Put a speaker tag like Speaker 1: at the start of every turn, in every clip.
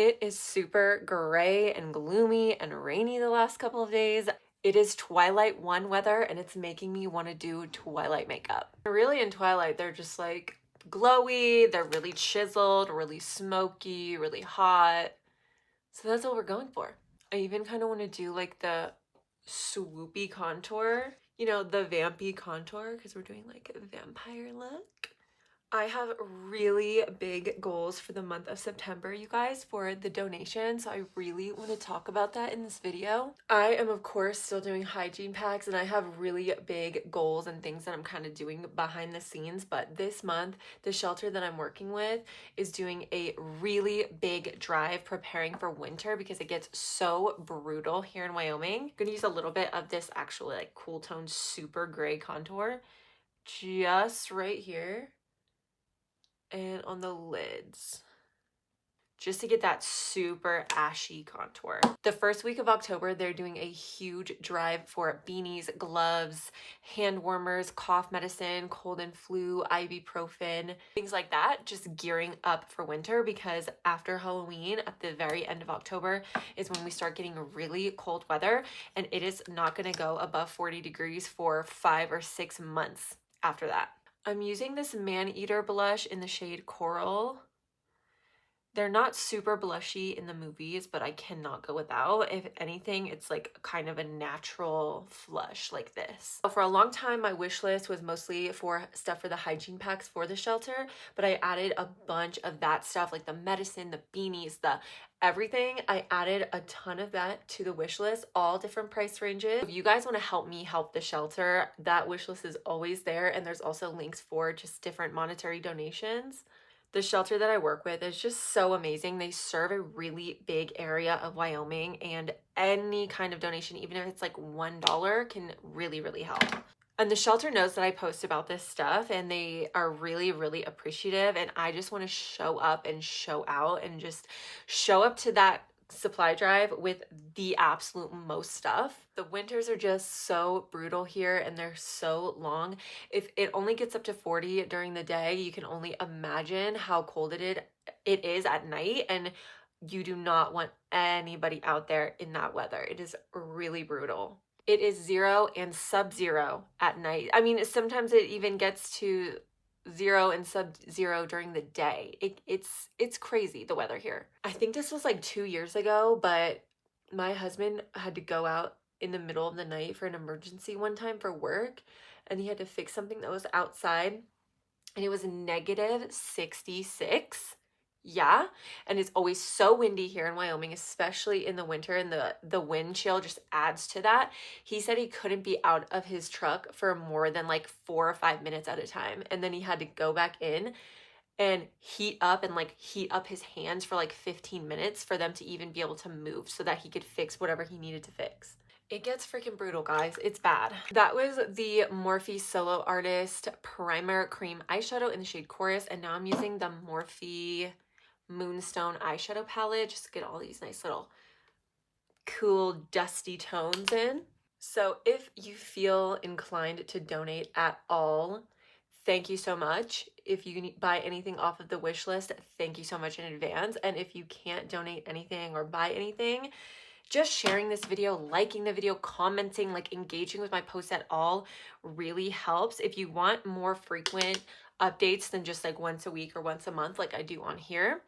Speaker 1: It is super gray and gloomy and rainy the last couple of days. It is Twilight 1 weather and it's making me want to do Twilight makeup. Really in Twilight, they're just like glowy, they're really chiseled, really smoky, really hot. So that's what we're going for. I even kind of want to do like the swoopy contour, you know, the vampy contour because we're doing like a vampire look. I have really big goals for the month of September, you guys, for the donation. So I really want to talk about that in this video. I am, of course, still doing hygiene packs and I have really big goals and things that I'm kind of doing behind the scenes. But this month, the shelter that I'm working with is doing a really big drive preparing for winter because it gets so brutal here in Wyoming. I'm gonna use a little bit of this actually like cool tone super gray contour just right here and on the lids just to get that super ashy contour. The first week of October, they're doing a huge drive for beanies, gloves, hand warmers, cough medicine, cold and flu, ibuprofen, things like that, just gearing up for winter because after Halloween at the very end of October is when we start getting really cold weather and it is not gonna go above 40 degrees for 5 or 6 months after that. I'm using this Man-Eater blush in the shade Coral. They're not super blushy in the movies, but I cannot go without. If anything, it's like kind of a natural flush like this. For a long time, my wish list was mostly for stuff for the hygiene packs for the shelter, but I added a bunch of that stuff like the medicine, the beanies, the everything. I added a ton of that to the wish list, all different price ranges. If you guys want to help me help the shelter, that wish list is always there. And there's also links for just different monetary donations. The shelter that I work with is just so amazing. They serve a really big area of Wyoming and any kind of donation, even if it's like $1, can really, really help. And the shelter knows that I post about this stuff and they are really, really appreciative. And I just want to show up and show out and just show up to that supply drive with the absolute most stuff. The winters are just so brutal here and they're so long. If it only gets up to 40 during the day, you can only imagine how cold it is at night, and you do not want anybody out there in that weather. It is really brutal. It is 0 and sub-zero at night. I mean, sometimes it even gets to 0 and sub-zero during the day. It's crazy, the weather here. I think this was like 2 years ago, but my husband had to go out in the middle of the night for an emergency one time for work, and he had to fix something that was outside, and it was -66. Yeah, and it's always so windy here in Wyoming, especially in the winter, and the wind chill just adds to that. He said he couldn't be out of his truck for more than like 4 or 5 minutes at a time, and then he had to go back in and heat up his hands for like 15 minutes for them to even be able to move so that he could fix whatever he needed to fix. It gets freaking brutal, guys. It's bad. That was the Morphe Solo Artist Primer Cream Eyeshadow in the shade Chorus, and now I'm using the Morphe Moonstone eyeshadow palette just to get all these nice little cool dusty tones in. So if you feel inclined to donate at all, thank you so much. If you buy anything off of the wish list, thank you so much in advance. And if you can't donate anything or buy anything, just sharing this video, liking the video, commenting, like engaging with my posts at all really helps. If you want more frequent updates than just like once a week or once a month like I do on here,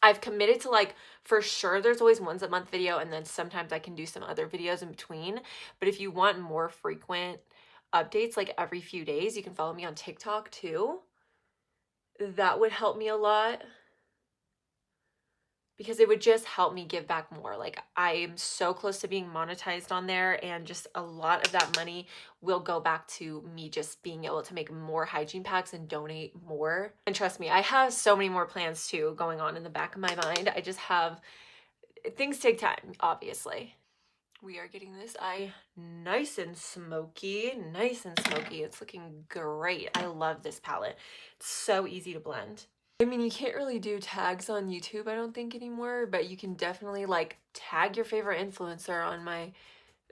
Speaker 1: I've committed to like, for sure, there's always once a month video, and then sometimes I can do some other videos in between. But if you want more frequent updates, like every few days, you can follow me on TikTok too. That would help me a lot because it would just help me give back more. Like, I am so close to being monetized on there, and just a lot of that money will go back to me just being able to make more hygiene packs and donate more. And trust me, I have so many more plans too going on in the back of my mind. I just have, things take time, obviously. We are getting this eye nice and smoky, nice and smoky. It's looking great. I love this palette. It's so easy to blend. I mean, you can't really do tags on YouTube, I don't think, anymore, but you can definitely like tag your favorite influencer on my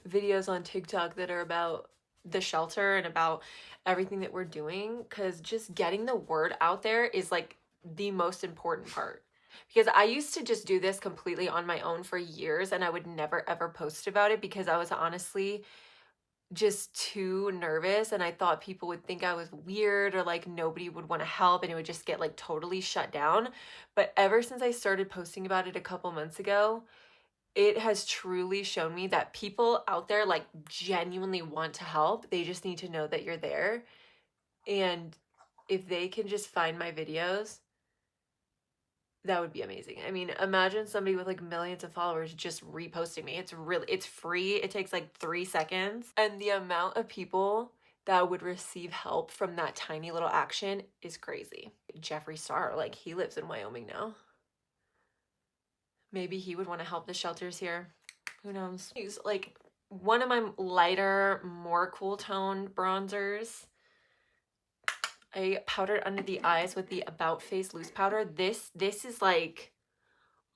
Speaker 1: videos on TikTok that are about the shelter and about everything that we're doing, because just getting the word out there is like the most important part. Because I used to just do this completely on my own for years, and I would never ever post about it because I was honestly just too nervous, and I thought people would think I was weird, or like nobody would want to help, and it would just get like totally shut down. But ever since I started posting about it a couple months ago, it has truly shown me that people out there like genuinely want to help. They just need to know that you're there. And if they can just find my videos, that would be amazing. I mean, imagine somebody with like millions of followers just reposting me. It's free. It takes like 3 seconds. And the amount of people that would receive help from that tiny little action is crazy. Jeffree Star, like, he lives in Wyoming now. Maybe he would want to help the shelters here. Who knows? Use like one of my lighter, more cool tone bronzers. I powdered under the eyes with the About Face loose powder. This is like,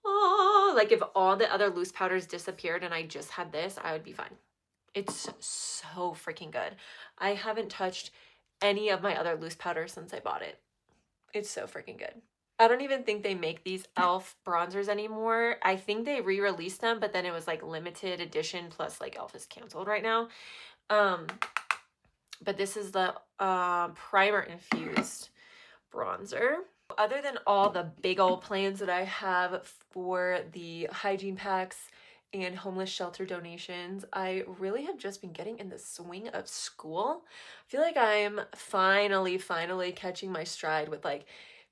Speaker 1: oh, like if all the other loose powders disappeared and I just had this, I would be fine. It's so freaking good. I haven't touched any of my other loose powders since I bought it. It's so freaking good. I don't even think they make these e.l.f. bronzers anymore. I think they re-released them, but then it was like limited edition, plus like e.l.f. is canceled right now. But this is the primer infused bronzer. Other than all the big old plans that I have for the hygiene packs and homeless shelter donations, I really have just been getting in the swing of school. I feel like I'm finally catching my stride with like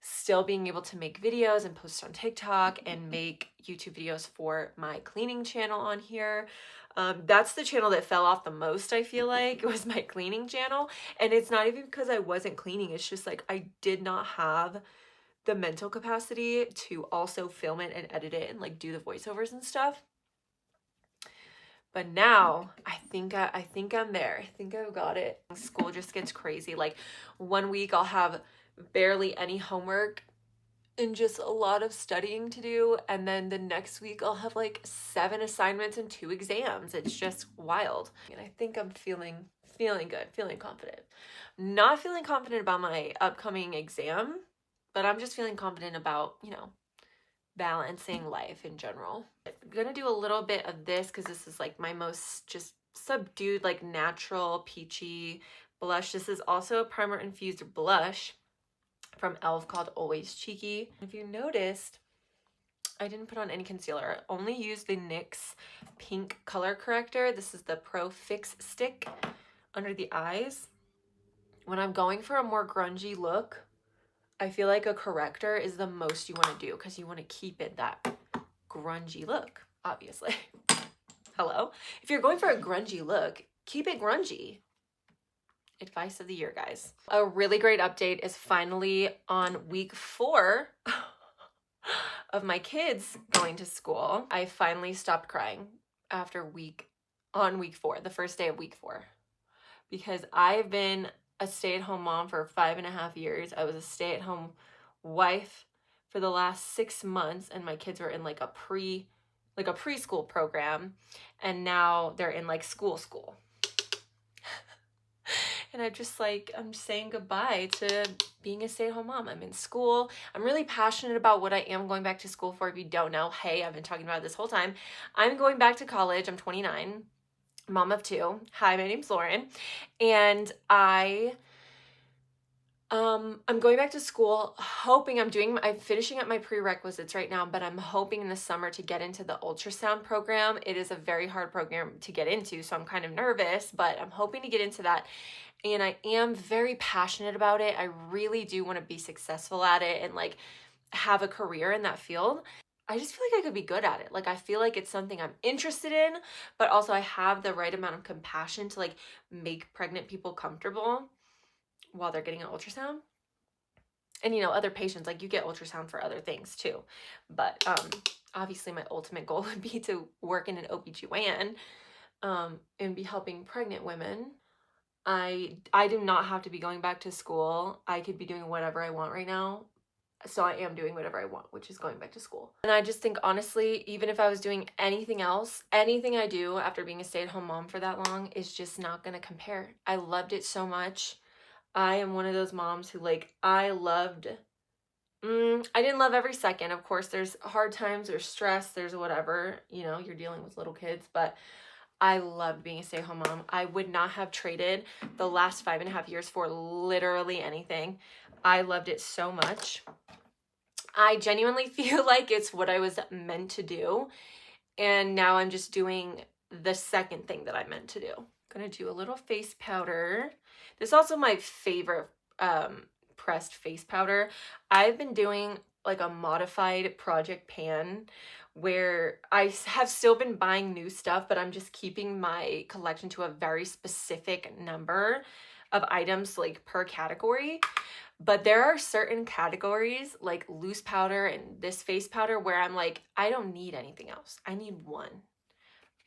Speaker 1: still being able to make videos and post on TikTok and make YouTube videos for my cleaning channel on here. That's the channel that fell off the most, I feel like, was my cleaning channel. And it's not even because I wasn't cleaning. It's just like I did not have the mental capacity to also film it and edit it and like do the voiceovers and stuff. But now I think I'm there. I think I've got it. School just gets crazy. Like one week I'll have barely any homework and just a lot of studying to do, and then the next week I'll have like 7 assignments and 2 exams. It's just wild. And I think I'm feeling good, feeling confident. Not feeling confident about my upcoming exam, but I'm just feeling confident about, you know, balancing life in general. I'm gonna do a little bit of this because this is like my most just subdued, like natural peachy blush. This is also a primer infused blush from e.l.f. called Always Cheeky. If you noticed, I didn't put on any concealer. I only used the NYX pink color corrector. This is the Pro Fix Stick under the eyes. When I'm going for a more grungy look, I feel like a corrector is the most you want to do because you want to keep it that grungy look, obviously. Hello? If you're going for a grungy look, keep it grungy. Advice of the year, guys. A really great update is finally on week 4 of my kids going to school. I finally stopped crying after week 4, the first day of week 4, because I've been a stay-at-home mom for 5.5 years. I was a stay-at-home wife for the last 6 months, and my kids were in like a preschool program, and now they're in like school. And I'm saying goodbye to being a stay-at-home mom. I'm in school. I'm really passionate about what I am going back to school for. If you don't know, hey, I've been talking about it this whole time. I'm going back to college. I'm 29, mom of 2. Hi, my name's Lauren. And I'm going back to school, hoping I'm finishing up my prerequisites right now, but I'm hoping in the summer to get into the ultrasound program. It is a very hard program to get into, so I'm kind of nervous, but I'm hoping to get into that. And I am very passionate about it. I really do want to be successful at it and like have a career in that field. I just feel like I could be good at it. Like I feel like it's something I'm interested in, but also I have the right amount of compassion to like make pregnant people comfortable while they're getting an ultrasound. And you know, other patients, like you get ultrasound for other things too. But obviously my ultimate goal would be to work in an OBGYN and be helping pregnant women. I do not have to be going back to school. I could be doing whatever I want right now. So I am doing whatever I want, which is going back to school. And I just think, honestly, even if I was doing anything else, anything I do after being a stay-at-home mom for that long is just not going to compare. I loved it so much. I am one of those moms who, like, I loved I didn't love every second. Of course, there's hard times, there's stress, there's whatever, you know, you're dealing with little kids, but I loved being a stay-at-home mom. I would not have traded the last 5.5 years for literally anything. I loved it so much. I genuinely feel like it's what I was meant to do. And now I'm just doing the second thing that I meant to do. I'm gonna do a little face powder. This is also my favorite pressed face powder. I've been doing like a modified project pan where I have still been buying new stuff, but I'm just keeping my collection to a very specific number of items like per category. But there are certain categories like loose powder and this face powder where I'm like, I don't need anything else. I need one.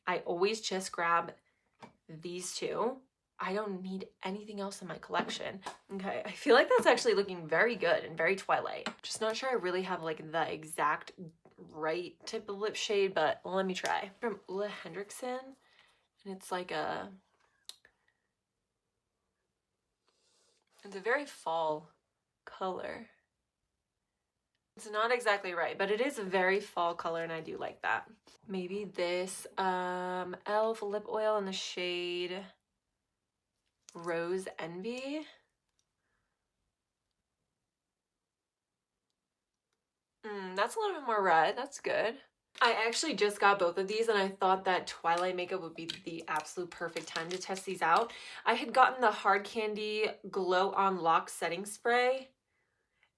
Speaker 1: I always just grab these two. I don't need anything else in my collection. Okay, I feel like that's actually looking very good and very Twilight. Just not sure I really have like the exact right type of lip shade, but let me try. From Ulla Hendrickson, and it's like it's a very fall color. It's not exactly right, but it is a very fall color and I do like that. Maybe this e.l.f. lip oil in the shade Rose Envy. That's a little bit more red. That's good. I actually just got both of these and I thought that Twilight makeup would be the absolute perfect time to test these out. I had gotten the Hard Candy Glow On Lock Setting Spray,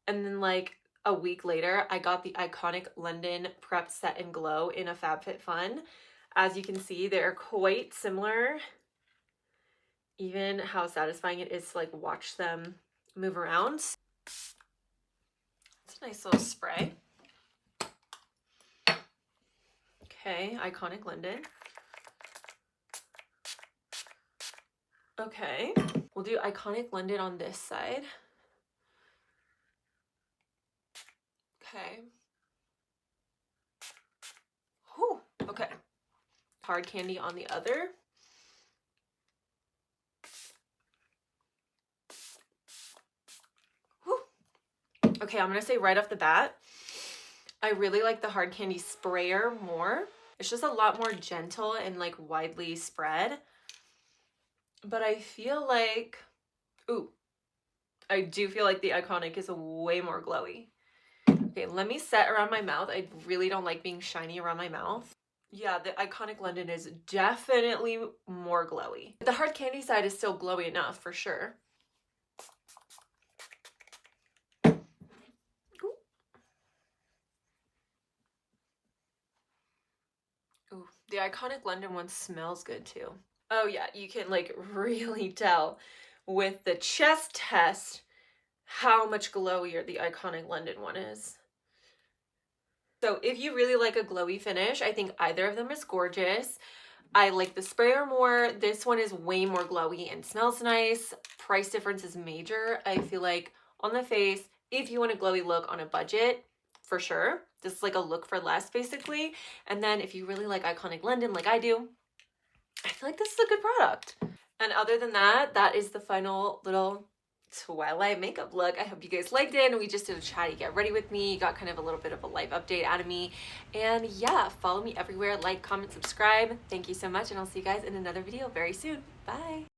Speaker 1: and then like a week later, I got the Iconic London Prep Set and Glow in a FabFitFun. As you can see, they're quite similar. Even how satisfying it is to like watch them move around. It's a nice little spray. Okay, Iconic London. Okay, we'll do Iconic London on this side. Okay. Whew, okay. Hard Candy on the other. Whew. Okay, I'm gonna say right off the bat, I really like the Hard Candy sprayer more. It's just a lot more gentle and like widely spread. But I feel like, ooh, I do feel like the Iconic is way more glowy. Okay, let me set around my mouth. I really don't like being shiny around my mouth. Yeah, the Iconic London is definitely more glowy. The Hard Candy side is still glowy enough for sure. Ooh, the Iconic London one smells good too. Oh yeah, you can like really tell with the chest test how much glowier the Iconic London one is. So if you really like a glowy finish, I think either of them is gorgeous. I like the sprayer more. This one is way more glowy and smells nice. Price difference is major. I feel like on the face, if you want a glowy look on a budget, for sure. This is like a look for less basically. And then if you really like Iconic London like I do, I feel like this is a good product. And other than that, that is the final little Twilight makeup look. I hope you guys liked it, and we just did a chatty get ready with me. You got kind of a little bit of a life update out of me. And yeah, follow me everywhere, like, comment, subscribe. Thank you so much, and I'll see you guys in another video very soon. Bye.